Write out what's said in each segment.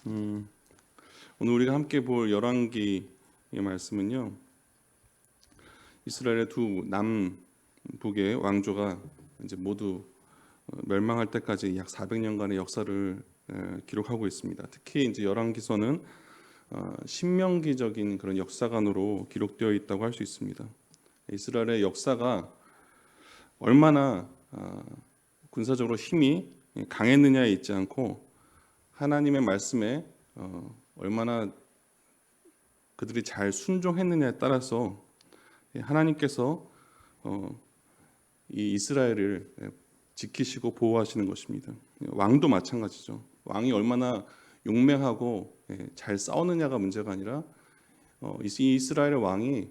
오늘 우리가 함께 볼 열왕기의 말씀은요, 이스라엘의 두 남북의 왕조가 이제 모두 멸망할 때까지 약 400년간의 역사를 기록하고 있습니다. 특히 이제 열왕기서는 신명기적인 그런 역사관으로 기록되어 있다고 할 수 있습니다. 이스라엘의 역사가 얼마나 군사적으로 힘이 강했느냐에 있지 않고 하나님의 말씀에 얼마나 그들이 잘 순종했느냐에 따라서 하나님께서 이 이스라엘을 지키시고 보호하시는 것입니다. 왕도 마찬가지죠. 왕이 얼마나 용맹하고 잘 싸우느냐가 문제가 아니라 이 이스라엘의 왕이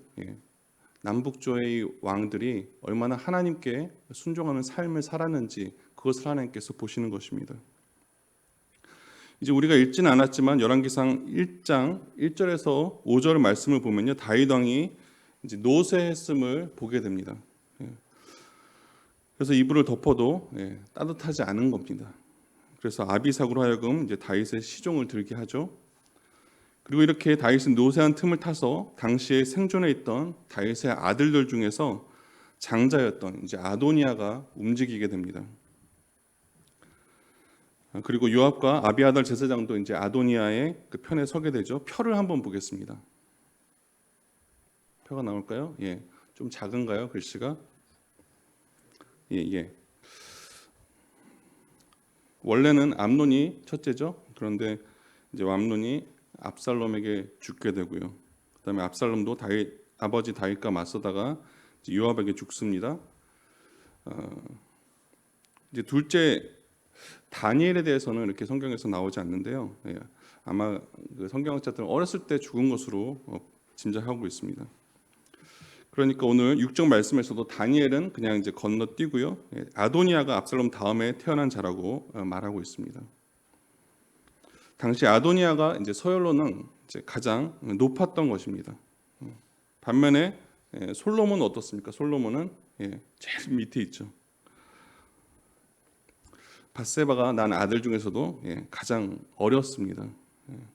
남북조의 왕들이 얼마나 하나님께 순종하는 삶을 살았는지 그것을 하나님께서 보시는 것입니다. 이제 우리가 읽지는 않았지만 열왕기상 1장 1절에서 5절 말씀을 보면요, 다윗 왕이 이제 노쇠했음을 보게 됩니다. 그래서 이불을 덮어도 따뜻하지 않은 겁니다. 그래서 아비삭으로 하여금 이제 다윗의 시종을 들게 하죠. 그리고 이렇게 다윗은 노쇠한 틈을 타서 당시에 생존해 있던 다윗의 아들들 중에서 장자였던 이제 아도니아가 움직이게 됩니다. 그리고 요압과 아비아달 제사장도 이제 아도니아의 그 편에 서게 되죠. 표를 한번 보겠습니다. 표가 나올까요? 좀 작은가요, 글씨가? 원래는 암논이 첫째죠. 그런데 이제 암논이 압살롬에게 죽게 되고요. 그다음에 압살롬도 아버지 다윗과 맞서다가 이제 요압에게 죽습니다. 이제 둘째 다니엘에 대해서는 이렇게 성경에서 나오지 않는데요. 아마 그 성경학자들은 어렸을 때 죽은 것으로 짐작하고 있습니다. 그러니까 오늘 6절 말씀에서도 다니엘은 그냥 이제 건너뛰고요. 아도니아가 압살롬 다음에 태어난 자라고 말하고 있습니다. 당시 아도니아가 이제 서열로는 이제 가장 높았던 것입니다. 반면에 솔로몬은 어떻습니까? 솔로몬은 제일 밑에 있죠. 밧세바가 난 아들 중에서도 가장 어렸습니다.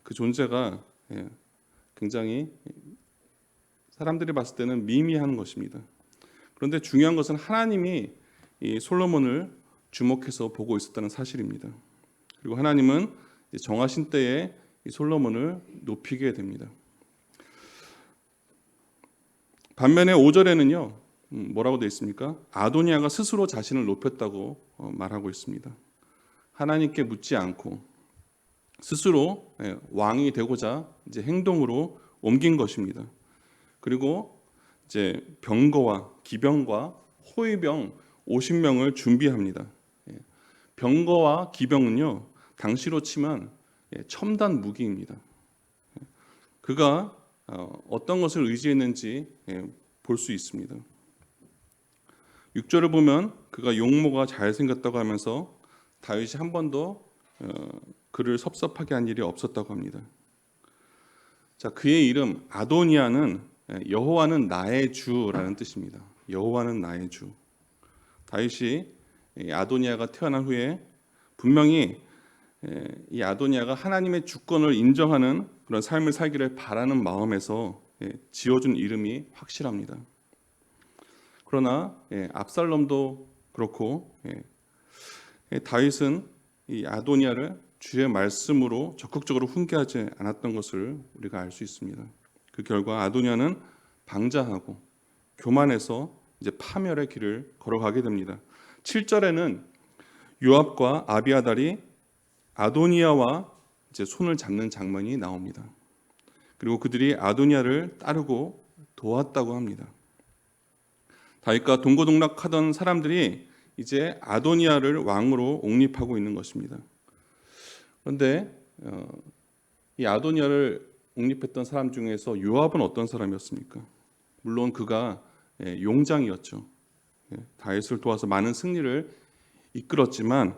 그 존재가 굉장히 사람들이 봤을 때는 미미한 것입니다. 그런데 중요한 것은 하나님이 이 솔로몬을 주목해서 보고 있었다는 사실입니다. 그리고 하나님은 정하신 때에 이 솔로몬을 높이게 됩니다. 반면에 5절에는요, 뭐라고 되어 있습니까? 아도니아가 스스로 자신을 높였다고 말하고 있습니다. 하나님께 묻지 않고 스스로 왕이 되고자 이제 행동으로 옮긴 것입니다. 그리고 이제 병거와 기병과 호위병 50명을 준비합니다. 병거와 기병은요, 당시로 치면 첨단 무기입니다. 그가 어떤 것을 의지했는지 볼 수 있습니다. 6절을 보면 그가 용모가 잘생겼다고 하면서 다윗이 한 번도 그를 섭섭하게 한 일이 없었다고 합니다. 자, 그의 이름 아도니아는 여호와는 나의 주라는 뜻입니다. 여호와는 나의 주. 다윗이 아도니아가 태어난 후에 분명히 이 아도니아가 하나님의 주권을 인정하는 그런 삶을 살기를 바라는 마음에서 지어준 이름이 확실합니다. 그러나 압살롬도 그렇고 다윗은 이 아도니아를 주의 말씀으로 적극적으로 훈계하지 않았던 것을 우리가 알 수 있습니다. 그 결과 아도니아는 방자하고 교만해서 이제 파멸의 길을 걸어가게 됩니다. 7절에는 요압과 아비아달이 아도니아와 이제 손을 잡는 장면이 나옵니다. 그리고 그들이 아도니아를 따르고 도왔다고 합니다. 다윗과 동고동락하던 사람들이 이제 아도니아를 왕으로 옹립하고 있는 것입니다. 그런데 이 아도니아를 옹립했던 사람 중에서 요압은 어떤 사람이었습니까? 물론 그가 용장이었죠. 다윗을 도와서 많은 승리를 이끌었지만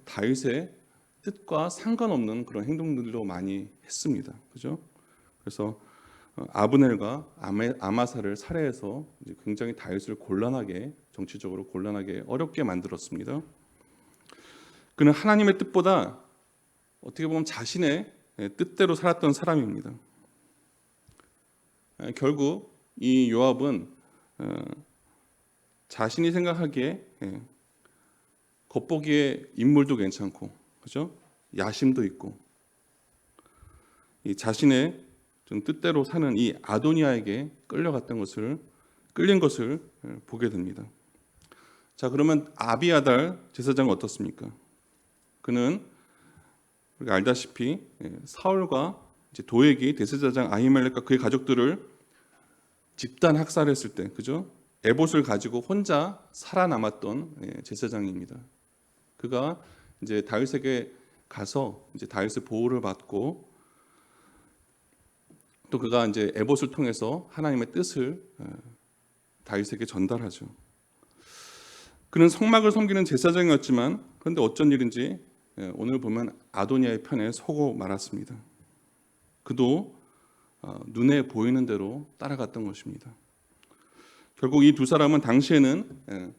다윗의 뜻과 상관없는 그런 행동들도 많이 했습니다. 그죠? 그래서 아브넬과 아마사를 살해해서 굉장히 다윗을 어떻게 보면 자신의 뜻대로 살았던 사람입니다. 결국 이 요압은 자신이 생각하기에 겉보기에 인물도 괜찮고, 그죠? 야심도 있고, 이 자신의 좀 뜻대로 사는 이 아도니아에게 끌린 것을 보게 됩니다. 자, 그러면 아비아달 제사장은 어떻습니까? 그는 우리가 알다시피 사울과 이제 도액이 대제사장 아히멜렉과 그의 가족들을 집단 학살했을 때, 그죠? 에봇을 가지고 혼자 살아남았던 제사장입니다. 그가 이제 다윗에게 가서 이제 다윗의 보호를 받고, 또 그가 이제 에봇을 통해서 하나님의 뜻을 다윗에게 전달하죠. 그는 성막을 섬기는 제사장이었지만, 그런데 어쩐 일인지 오늘 보면 아도니아의 편에 서고 말았습니다. 그도 눈에 보이는 대로 따라갔던 것입니다. 결국 이 두 사람은 당시에는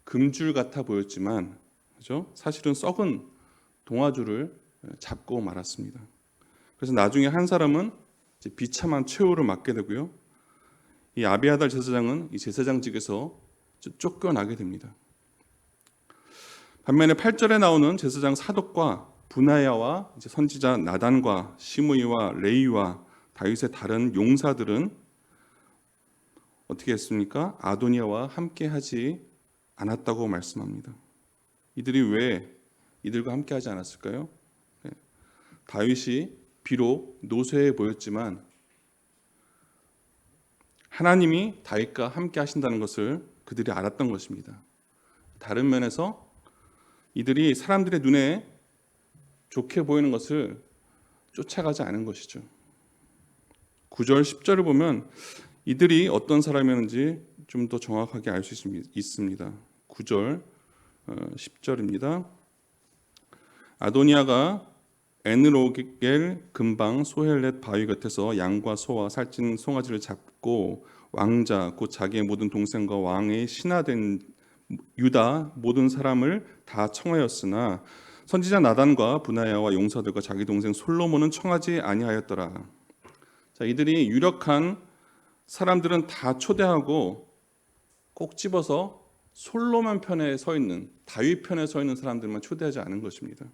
금줄 같아 보였지만, 그죠? 사실은 썩은 동아줄을 잡고 말았습니다. 그래서 나중에 한 사람은 이제 비참한 최후를 맞게 되고요. 이 아비아달 제사장은 이 제사장직에서 쫓겨나게 됩니다. 반면에 8절에 나오는 제사장 사독과 분하야와 이제 선지자 나단과 시므이와 레이와 다윗의 다른 용사들은 어떻게 했습니까? 아도니아와 함께 하지 않았다고 말씀합니다. 이들이 왜 이들과 함께 하지 않았을까요? 다윗이 비록 노쇠해 보였지만 하나님이 다윗과 함께 하신다는 것을 그들이 알았던 것입니다. 다른 면에서 이들이 사람들의 눈에 좋게 보이는 것을 쫓아가지 않은 것이죠. 9절 10절을 보면 이들이 어떤 사람이었는지 좀 더 정확하게 알 수 있습니다. 9절 10절입니다. 아도니아가 에느로겔 근방 소헬렛 바위 곁에서 양과 소와 살찐 송아지를 잡고 왕자 곧 자기의 모든 동생과 왕의 신하된 유다 모든 사람을 다 청하였으나 선지자 나단과 분하야와 용사들과 자기 동생 솔로몬은 청하지 아니하였더라. 자, 이들이 유력한 사람들은 다 초대하고 꼭 집어서 솔로몬 편에 서 있는, 다윗 편에 서 있는 사람들만 초대하지 않은 것입니다.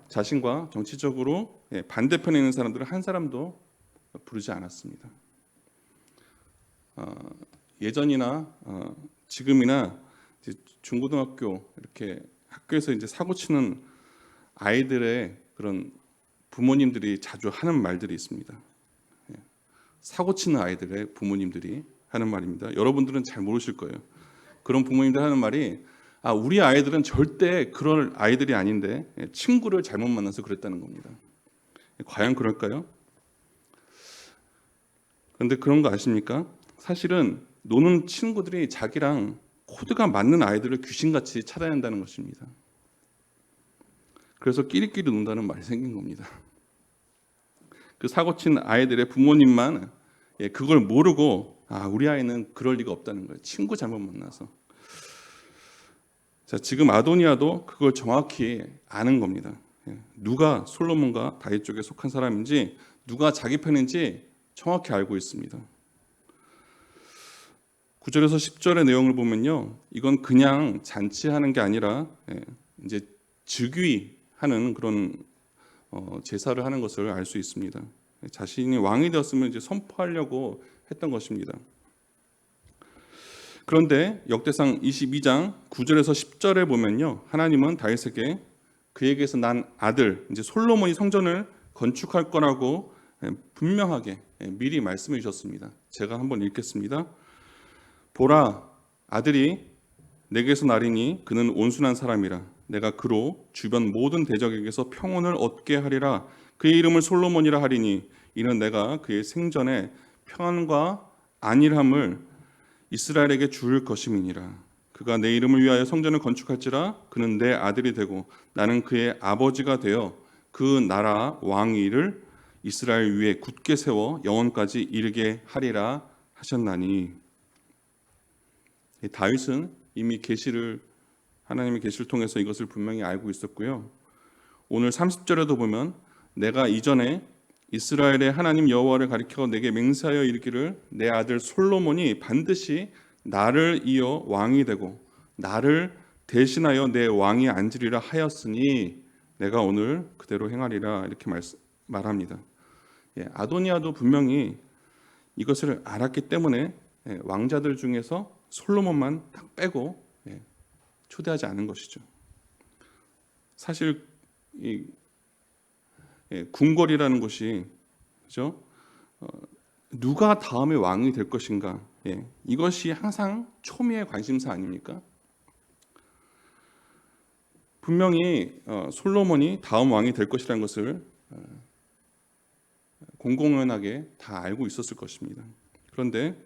자신과 정치적으로 반대편에 있는 사람들은 한 사람도 부르지 않았습니다. 예전이나 지금이나 이제 중고등학교 이렇게 학교에서 이제 사고 치는 아이들의 그런 부모님들이 자주 하는 말들이 있습니다. 사고 치는 아이들의 부모님들이 하는 말입니다. 여러분들은 잘 모르실 거예요. 그런 부모님들 하는 말이 우리 아이들은 절대 그럴 아이들이 아닌데 친구를 잘못 만나서 그랬다는 겁니다. 과연 그럴까요? 그런데 그런 거 아십니까? 사실은 노는 친구들이 자기랑 코드가 맞는 아이들을 귀신같이 찾아낸다는 것입니다. 그래서 끼리끼리 논다는 말이 생긴 겁니다. 그 사고친 아이들의 부모님만 그걸 모르고 우리 아이는 그럴 리가 없다는 거예요. 친구 잘못 만나서. 자, 지금 아도니아도 그걸 정확히 아는 겁니다. 누가 솔로몬과 다윗 쪽에 속한 사람인지, 누가 자기 편인지 정확히 알고 있습니다. 9절에서 10절의 내용을 보면요, 이건 그냥 잔치하는 게 아니라 이제 즉위하는 그런 제사를 하는 것을 알 수 있습니다. 자신이 왕이 되었으면 이제 선포하려고 했던 것입니다. 그런데 역대상 22장 9절에서 10절에 보면요, 하나님은 다윗에게 그에게서 난 아들 이제 솔로몬이 성전을 건축할 거라고 분명하게 미리 말씀해 주셨습니다. 제가 한번 읽겠습니다. 보라, 아들이 내게서 나리니 그는 온순한 사람이라. 내가 그로 주변 모든 대적에게서 평온을 얻게 하리라. 그의 이름을 솔로몬이라 하리니 이는 내가 그의 생전에 평안과 안일함을 이스라엘에게 줄 것임이니라. 그가 내 이름을 위하여 성전을 건축할지라. 그는 내 아들이 되고 나는 그의 아버지가 되어 그 나라 왕위를 이스라엘 위에 굳게 세워 영원까지 이르게 하리라 하셨나니. 다윗은 이미 하나님의 계시를 통해서 이것을 분명히 알고 있었고요. 오늘 30절에도 보면 내가 이전에 이스라엘의 하나님 여호와를 가리켜 내게 맹세하여 이르기를 내 아들 솔로몬이 반드시 나를 이어 왕이 되고 나를 대신하여 내 왕이 앉으리라 하였으니 내가 오늘 그대로 행하리라 이렇게 말합니다. 아도니아도 분명히 이것을 알았기 때문에 왕자들 중에서 솔로몬만 딱 빼고 초대하지 않은 것이죠. 사실 이 궁궐이라는 곳이 그죠? 누가 다음에 왕이 될 것인가? 이것이 항상 초미의 관심사 아닙니까? 분명히 솔로몬이 다음 왕이 될 것이라는 것을 공공연하게 다 알고 있었을 것입니다. 그런데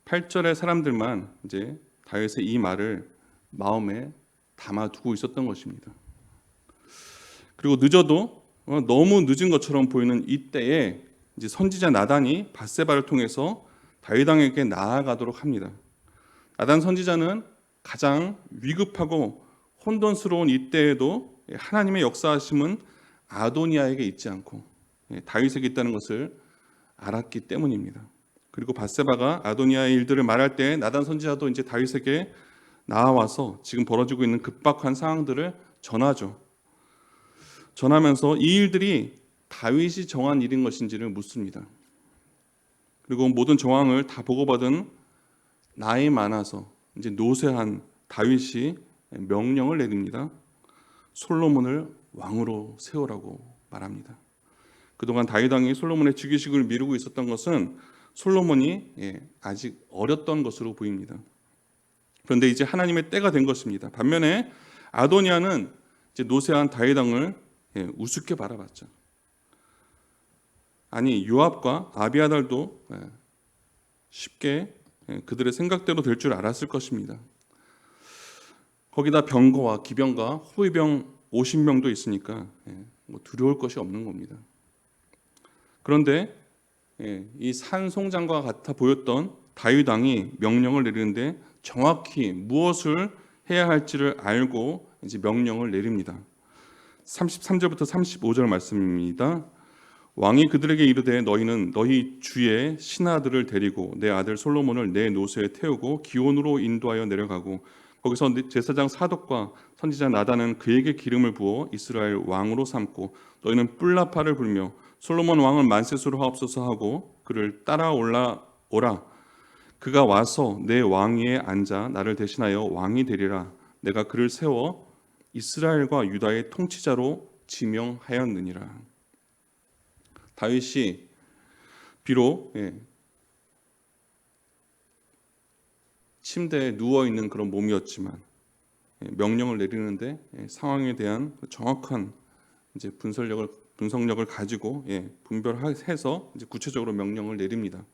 8절의 사람들만 이제 다윗의 이 말을 마음에 담아두고 있었던 것입니다. 그리고 늦어도 너무 늦은 것처럼 보이는 이때에 이제 선지자 나단이 밧세바를 통해서 다윗 왕에게 나아가도록 합니다. 나단 선지자는 가장 위급하고 혼돈스러운 이때에도 하나님의 역사하심은 아도니아에게 있지 않고 다윗에게 있다는 것을 알았기 때문입니다. 그리고 밧세바가 아도니아의 일들을 말할 때 나단 선지자도 이제 다윗에게 나와서 지금 벌어지고 있는 급박한 상황들을 전하죠. 전하면서 이 일들이 다윗이 정한 일인 것인지를 묻습니다. 그리고 모든 정황을 다 보고받은 나이 많아서 이제 노쇠한 다윗이 명령을 내립니다. 솔로몬을 왕으로 세우라고 말합니다. 그동안 다윗 왕이 솔로몬의 즉위식을 미루고 있었던 것은 솔로몬이 아직 어렸던 것으로 보입니다. 그런데 이제 하나님의 때가 된 것입니다. 반면에 아도니아는 이제 노쇠한 다윗 왕을 우습게 바라봤죠. 아니 요압과 아비아달도 쉽게 그들의 생각대로 될 줄 알았을 것입니다. 거기다 병거와 기병과 호위병 50명도 있으니까 두려울 것이 없는 겁니다. 그런데 이 산송장과 같아 보였던 다윗 왕이 명령을 내리는데 정확히 무엇을 해야 할지를 알고 이제 명령을 내립니다. 33절부터 35절 말씀입니다. 왕이 그들에게 이르되 너희는 너희 주의 신하들을 데리고 내 아들 솔로몬을 내 노새에 태우고 기온으로 인도하여 내려가고 거기서 제사장 사독과 선지자 나단은 그에게 기름을 부어 이스라엘 왕으로 삼고 너희는 뿔나파를 불며 솔로몬 왕을 만세수로 하옵소서 하고 그를 따라 올라오라. 그가 와서 내 왕위에 앉아 나를 대신하여 왕이 되리라. 내가 그를 세워 이스라엘과 유다의 통치자로 지명하였느니라. 다윗이 비록 침대에 누워 있는 그런 몸이었지만 명령을 내리는데 상황에 대한 정확한 이제 분석력을 가지고 분별해서 이제 구체적으로 명령을 내립니다.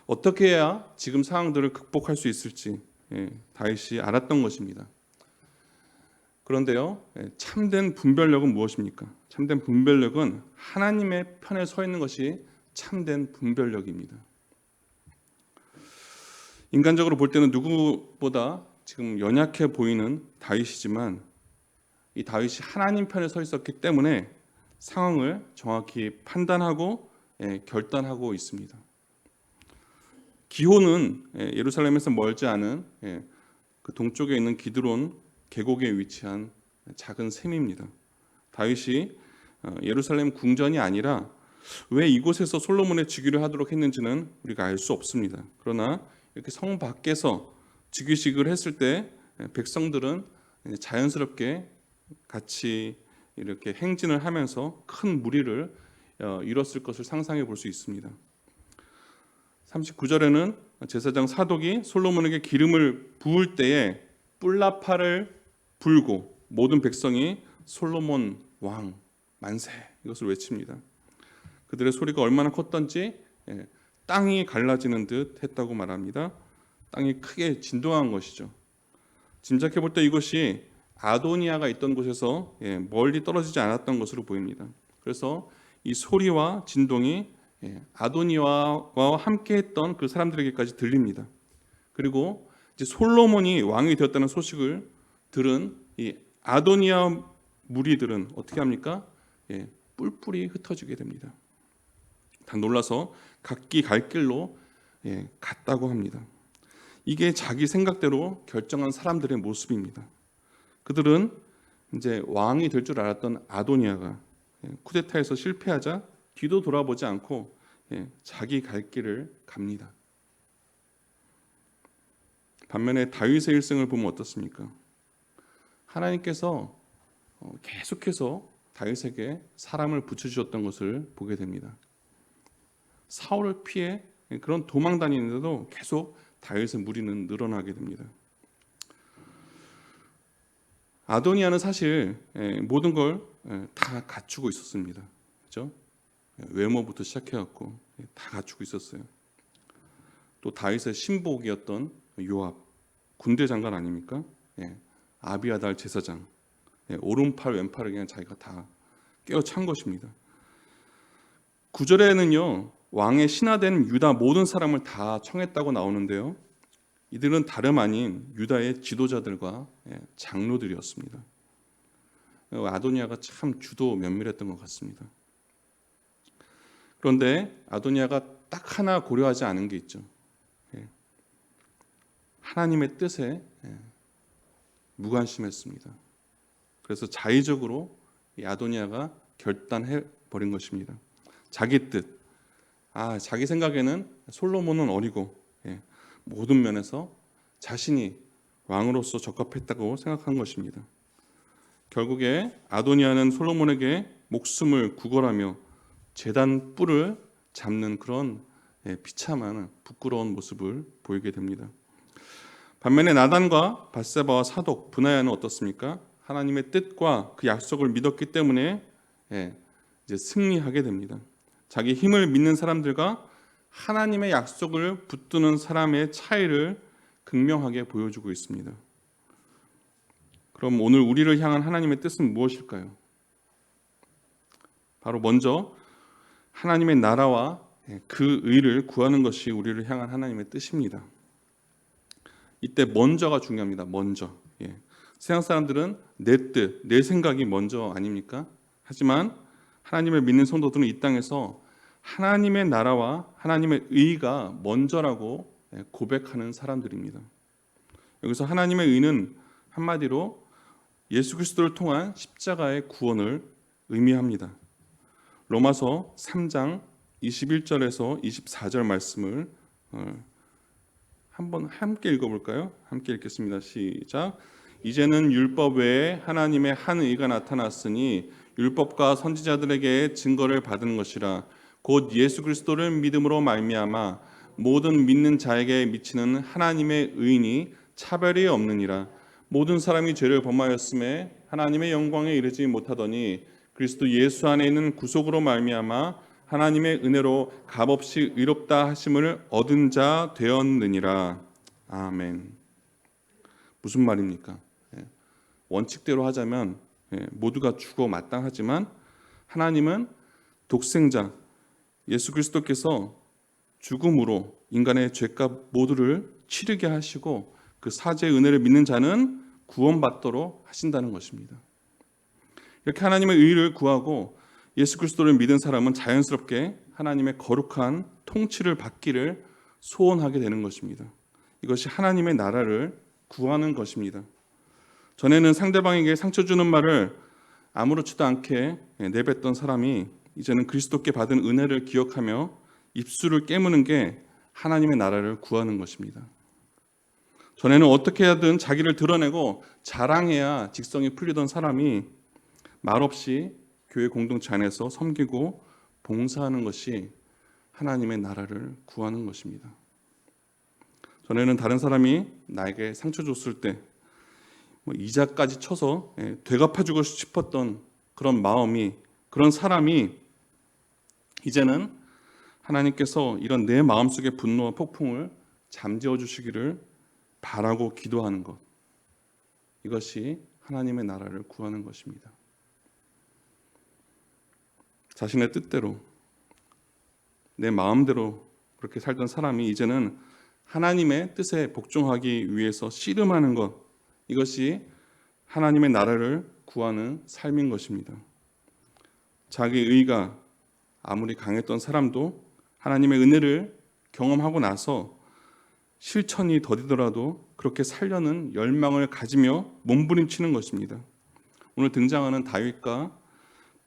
어떻게 해야 지금 상황들을 극복할 수 있을지 다윗이 알았던 것입니다. 그런데요, 참된 분별력은 무엇입니까? 참된 분별력은 하나님의 편에 서 있는 것이 참된 분별력입니다. 인간적으로 볼 때는 누구보다 지금 연약해 보이는 다윗이지만 이 다윗이 하나님 편에 서 있었기 때문에 상황을 정확히 판단하고 결단하고 있습니다. 기호는 예루살렘에서 멀지 않은 그 동쪽에 있는 기드론 계곡에 위치한 작은 샘입니다. 다윗이 예루살렘 궁전이 아니라 왜 이곳에서 솔로몬의 즉위를 하도록 했는지는 우리가 알 수 없습니다. 그러나 이렇게 성 밖에서 즉위식을 했을 때 백성들은 자연스럽게 같이 이렇게 행진을 하면서 큰 무리를 이뤘을 것을 상상해 볼 수 있습니다. 39절에는 제사장 사독이 솔로몬에게 기름을 부을 때에 뿔나파를 불고 모든 백성이 솔로몬 왕 만세 이것을 외칩니다. 그들의 소리가 얼마나 컸던지 땅이 갈라지는 듯 했다고 말합니다. 땅이 크게 진동한 것이죠. 짐작해 볼 때 이것이 아도니아가 있던 곳에서 멀리 떨어지지 않았던 것으로 보입니다. 그래서 이 소리와 진동이 아도니아와 함께했던 그 사람들에게까지 들립니다. 그리고 이제 솔로몬이 왕이 되었다는 소식을 들은 이 아도니아 무리들은 어떻게 합니까? 뿔뿔이 흩어지게 됩니다. 다 놀라서 각기 갈 길로 갔다고 합니다. 이게 자기 생각대로 결정한 사람들의 모습입니다. 그들은 이제 왕이 될 줄 알았던 아도니아가 쿠데타에서 실패하자 뒤도 돌아보지 않고 자기 갈 길을 갑니다. 반면에 다윗의 일생을 보면 어떻습니까? 하나님께서 계속해서 다윗에게 사람을 붙여주셨던 것을 보게 됩니다. 사울을 피해 그런 도망 다니는데도 계속 다윗의 무리는 늘어나게 됩니다. 아도니아는 사실 모든 걸 다 갖추고 있었습니다. 그렇죠? 외모부터 시작해갖고 다 갖추고 있었어요. 또 다윗의 신복이었던 요압, 군대 장관 아닙니까? 아비아달 제사장, 오른팔 왼팔을 그냥 자기가 다 깨어찬 것입니다. 9절에는요 왕의 신하된 유다 모든 사람을 다 청했다고 나오는데요, 이들은 다름 아닌 유다의 지도자들과 장로들이었습니다. 아도니아가 참 주도 면밀했던 것 같습니다. 그런데 아도니아가 딱 하나 고려하지 않은 게 있죠. 하나님의 뜻에 무관심했습니다. 그래서 자의적으로 이 아도니아가 결단해 버린 것입니다. 자기 뜻, 자기 생각에는 솔로몬은 어리고 모든 면에서 자신이 왕으로서 적합했다고 생각한 것입니다. 결국에 아도니아는 솔로몬에게 목숨을 구걸하며 제단 뿔을 잡는 그런 비참한 부끄러운 모습을 보이게 됩니다. 반면에 나단과 밧세바와 사독, 브나야는 어떻습니까? 하나님의 뜻과 그 약속을 믿었기 때문에 이제 승리하게 됩니다. 자기 힘을 믿는 사람들과 하나님의 약속을 붙드는 사람의 차이를 극명하게 보여주고 있습니다. 그럼 오늘 우리를 향한 하나님의 뜻은 무엇일까요? 바로 먼저 하나님의 나라와 그 의를 구하는 것이 우리를 향한 하나님의 뜻입니다. 이때 먼저가 중요합니다. 먼저. 세상 사람들은 내 뜻, 내 생각이 먼저 아닙니까? 하지만 하나님을 믿는 성도들은 이 땅에서 하나님의 나라와 하나님의 의가 먼저라고 고백하는 사람들입니다. 여기서 하나님의 의는 한마디로 예수 그리스도를 통한 십자가의 구원을 의미합니다. 로마서 3장 21절에서 24절 말씀을 한번 함께 읽어볼까요? 함께 읽겠습니다. 시작. 이제는 율법 외에 하나님의 한 의가 나타났으니 율법과 선지자들에게 증거를 받은 것이라. 곧 예수 그리스도를 믿음으로 말미암아 모든 믿는 자에게 미치는 하나님의 의인이 차별이 없느니라. 모든 사람이 죄를 범하였음에 하나님의 영광에 이르지 못하더니 그리스도 예수 안에 있는 구속으로 말미암아 하나님의 은혜로 값없이 의롭다 하심을 얻은 자 되었느니라. 아멘. 무슨 말입니까? 원칙대로 하자면 모두가 죽어 마땅하지만 하나님은 독생자 예수 그리스도께서 죽음으로 인간의 죄값 모두를 치르게 하시고 그 사죄의 은혜를 믿는 자는 구원받도록 하신다는 것입니다. 이렇게 하나님의 의를 구하고 예수 그리스도를 믿은 사람은 자연스럽게 하나님의 거룩한 통치를 받기를 소원하게 되는 것입니다. 이것이 하나님의 나라를 구하는 것입니다. 전에는 상대방에게 상처 주는 말을 아무렇지도 않게 내뱉던 사람이 이제는 그리스도께 받은 은혜를 기억하며 입술을 깨무는 게 하나님의 나라를 구하는 것입니다. 전에는 어떻게 하든 자기를 드러내고 자랑해야 직성이 풀리던 사람이 말없이 교회 공동체 안에서 섬기고 봉사하는 것이 하나님의 나라를 구하는 것입니다. 전에는 다른 사람이 나에게 상처 줬을 때 이자까지 쳐서 되갚아주고 싶었던 그런 마음이, 그런 사람이 이제는 하나님께서 이런 내 마음속의 분노와 폭풍을 잠재워 주시기를 바라고 기도하는 것, 이것이 하나님의 나라를 구하는 것입니다. 자신의 뜻대로 내 마음대로 그렇게 살던 사람이 이제는 하나님의 뜻에 복종하기 위해서 씨름하는 것, 이것이 하나님의 나라를 구하는 삶인 것입니다. 자기 의가 아무리 강했던 사람도 하나님의 은혜를 경험하고 나서 실천이 더디더라도 그렇게 살려는 열망을 가지며 몸부림치는 것입니다. 오늘 등장하는 다윗과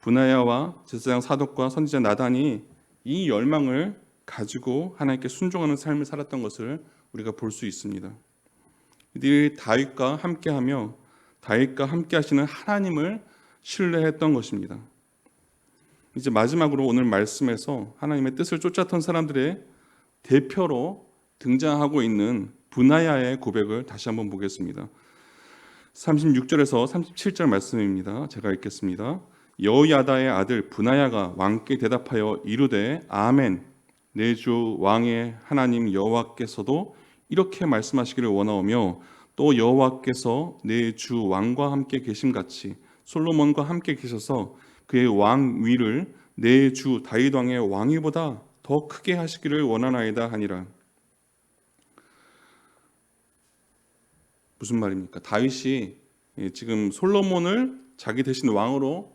브나야와 제사장 사독과 선지자 나단이 이 열망을 가지고 하나님께 순종하는 삶을 살았던 것을 우리가 볼 수 있습니다. 이들이 다윗과 함께하며 다윗과 함께 하시는 하나님을 신뢰했던 것입니다. 이제 마지막으로 오늘 말씀에서 하나님의 뜻을 쫓았던 사람들의 대표로 등장하고 있는 브나야의 고백을 다시 한번 보겠습니다. 36절에서 37절 말씀입니다. 제가 읽겠습니다. 여호야다의 아들 브나야가 왕께 대답하여 이르되 아멘. 내 주 왕의 하나님 여호와께서도 이렇게 말씀하시기를 원하오며 또 여호와께서 내 주 왕과 함께 계심같이 솔로몬과 함께 계셔서 그의 왕위를 내 주 다윗 왕의 왕위보다 더 크게 하시기를 원하나이다 하니라. 무슨 말입니까? 다윗이 지금 솔로몬을 자기 대신 왕으로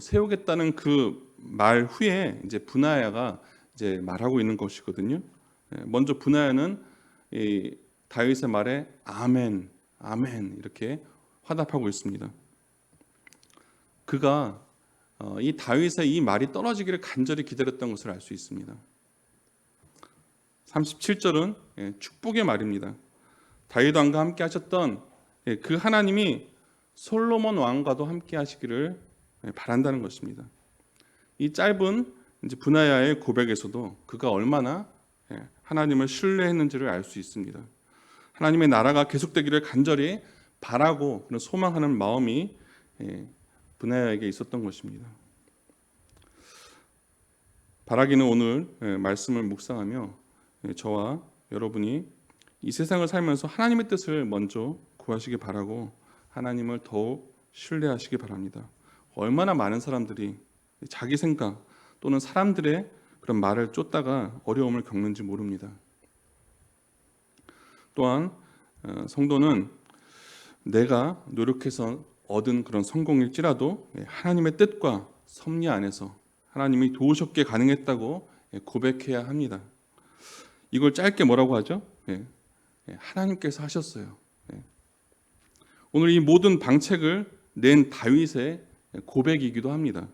세우겠다는 그 말 후에 이제 브나야가 이제 말하고 있는 것이거든요. 먼저 브나야는 이 다윗의 말에 아멘, 아멘 이렇게 화답하고 있습니다. 그가 이 다윗의 이 말이 떨어지기를 간절히 기다렸던 것을 알 수 있습니다. 37절은 축복의 말입니다. 다윗 왕과 함께 하셨던 그 하나님이 솔로몬 왕과도 함께 하시기를 바란다는 것입니다. 이 짧은 이제 브나야의 고백에서도 그가 얼마나 하나님을 신뢰했는지를 알 수 있습니다. 하나님의 나라가 계속되기를 간절히 바라고 그런 소망하는 마음이 브나야에게 있었던 것입니다. 바라기는 오늘 말씀을 묵상하며 저와 여러분이 이 세상을 살면서 하나님의 뜻을 먼저 구하시기 바라고 하나님을 더욱 신뢰하시기 바랍니다. 얼마나 많은 사람들이 자기 생각 또는 사람들의 그런 말을 쫓다가 어려움을 겪는지 모릅니다. 또한 성도는 내가 노력해서 얻은 그런 성공일지라도 하나님의 뜻과 섭리 안에서 하나님이 도우셨기에 가능했다고 고백해야 합니다. 이걸 짧게 뭐라고 하죠? 하나님께서 하셨어요. 오늘 이 모든 방책을 낸 다윗의 고백이기도 합니다.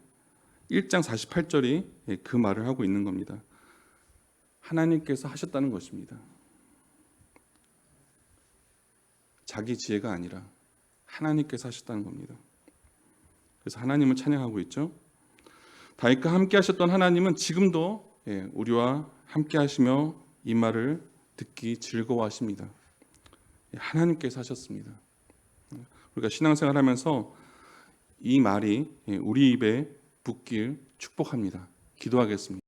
1장 48절이 그 말을 하고 있는 겁니다. 하나님께서 하셨다는 것입니다. 자기 지혜가 아니라 하나님께서 하셨다는 겁니다. 그래서 하나님을 찬양하고 있죠. 다윗과 함께 하셨던 하나님은 지금도 우리와 함께 하시며 이 말을 듣기 즐거워하십니다. 하나님께서 하셨습니다. 우리가 신앙생활 하면서 이 말이 우리 입에 붙길 축복합니다. 기도하겠습니다.